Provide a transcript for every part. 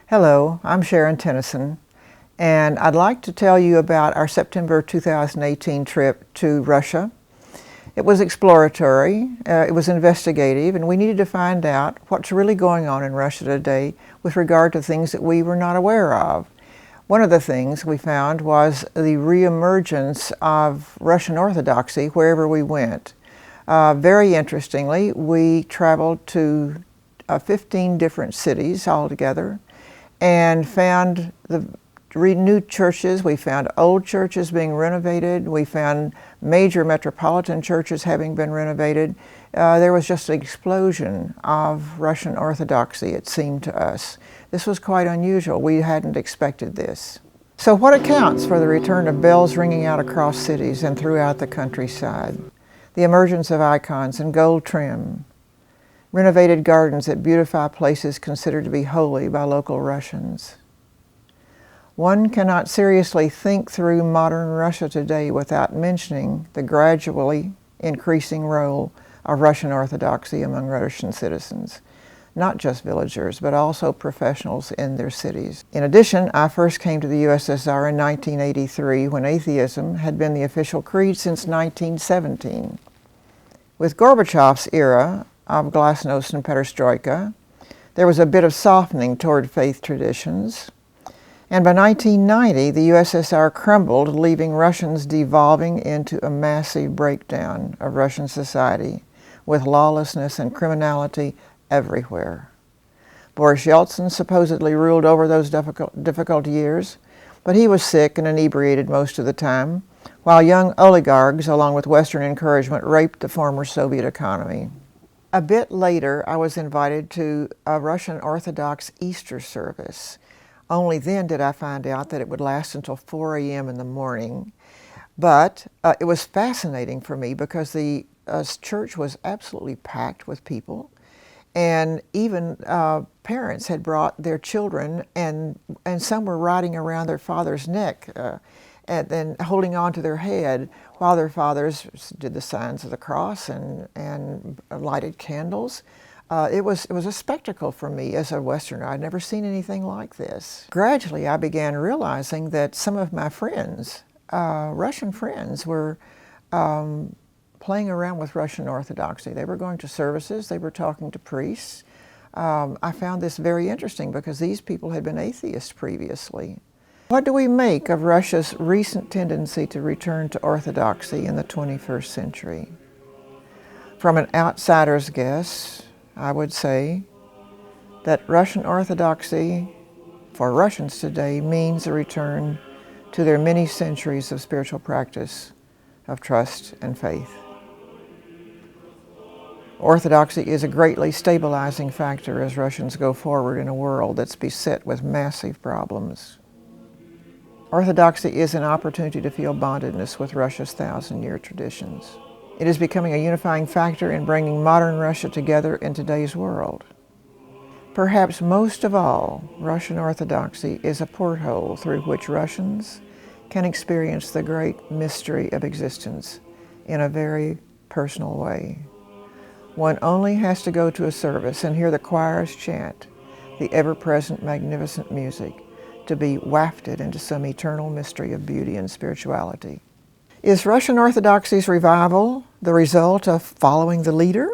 Hello, I'm Sharon Tennison, and I'd like to tell you about our September 2018 trip to Russia. It was exploratory, it was investigative, and we needed to find out what's really going on in Russia today with regard to things that we were not aware of. One of the things we found was the reemergence of Russian Orthodoxy wherever we went. Very interestingly, we traveled to 15 different cities altogether and found the renewed churches. We found old churches being renovated. We found major metropolitan churches having been renovated. There was just an explosion of Russian Orthodoxy, it seemed to us. This was quite unusual. We hadn't expected this. So what accounts for the return of bells ringing out across cities and throughout the countryside? The emergence of icons in gold trim, renovated gardens that beautify places considered to be holy by local Russians. One cannot seriously think through modern Russia today without mentioning the gradually increasing role of Russian Orthodoxy among Russian citizens, not just villagers, but also professionals in their cities. In addition, I first came to the USSR in 1983 when atheism had been the official creed since 1917. With Gorbachev's era of glasnost and perestroika, there was a bit of softening toward faith traditions. And by 1990, the USSR crumbled, leaving Russians devolving into a massive breakdown of Russian society, with lawlessness and criminality everywhere. Boris Yeltsin supposedly ruled over those difficult years, but he was sick and inebriated most of the time, while young oligarchs, along with Western encouragement, raped the former Soviet economy. A bit later, I was invited to a Russian Orthodox Easter service. Only then did I find out that it would last until 4 a.m. in the morning. But it was fascinating for me because the church was absolutely packed with people. And even parents had brought their children, and some were riding around their father's neck and then holding on to their head while their fathers did the signs of the cross and lighted candles. It was a spectacle for me as a Westerner. I'd never seen anything like this. Gradually, I began realizing that some of my friends, Russian friends, were playing around with Russian Orthodoxy. They were going to services, they were talking to priests. I found this very interesting because these people had been atheists previously. What do we make of Russia's recent tendency to return to Orthodoxy in the 21st century? From an outsider's guess, I would say that Russian Orthodoxy for Russians today means a return to their many centuries of spiritual practice, of trust and faith. Orthodoxy is a greatly stabilizing factor as Russians go forward in a world that's beset with massive problems. Orthodoxy is an opportunity to feel bondedness with Russia's thousand-year traditions. It is becoming a unifying factor in bringing modern Russia together in today's world. Perhaps most of all, Russian Orthodoxy is a porthole through which Russians can experience the great mystery of existence in a very personal way. One only has to go to a service and hear the choirs chant the ever-present magnificent music to be wafted into some eternal mystery of beauty and spirituality. Is Russian Orthodoxy's revival the result of following the leader?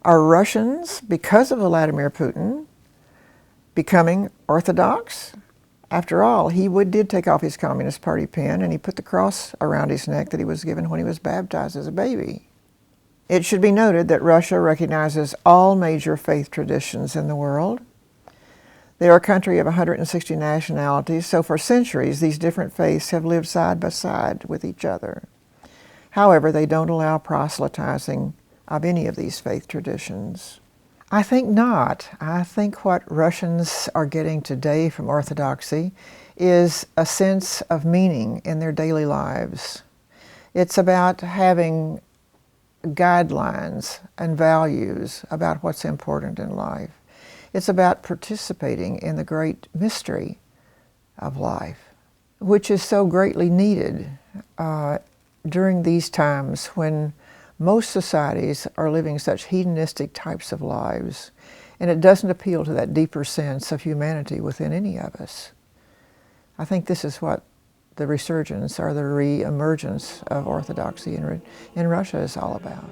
Are Russians, because of Vladimir Putin, becoming Orthodox? After all, he did take off his Communist Party pin and he put the cross around his neck that he was given when he was baptized as a baby. It should be noted that Russia recognizes all major faith traditions in the world. They are a country of 160 nationalities, so for centuries these different faiths have lived side by side with each other. However, they don't allow proselytizing of any of these faith traditions. I think not. I think what Russians are getting today from Orthodoxy is a sense of meaning in their daily lives. It's about having guidelines and values about what's important in life. It's about participating in the great mystery of life, which is so greatly needed during these times when most societies are living such hedonistic types of lives and it doesn't appeal to that deeper sense of humanity within any of us. I think this is what the resurgence or the re-emergence of Orthodoxy in Russia is all about.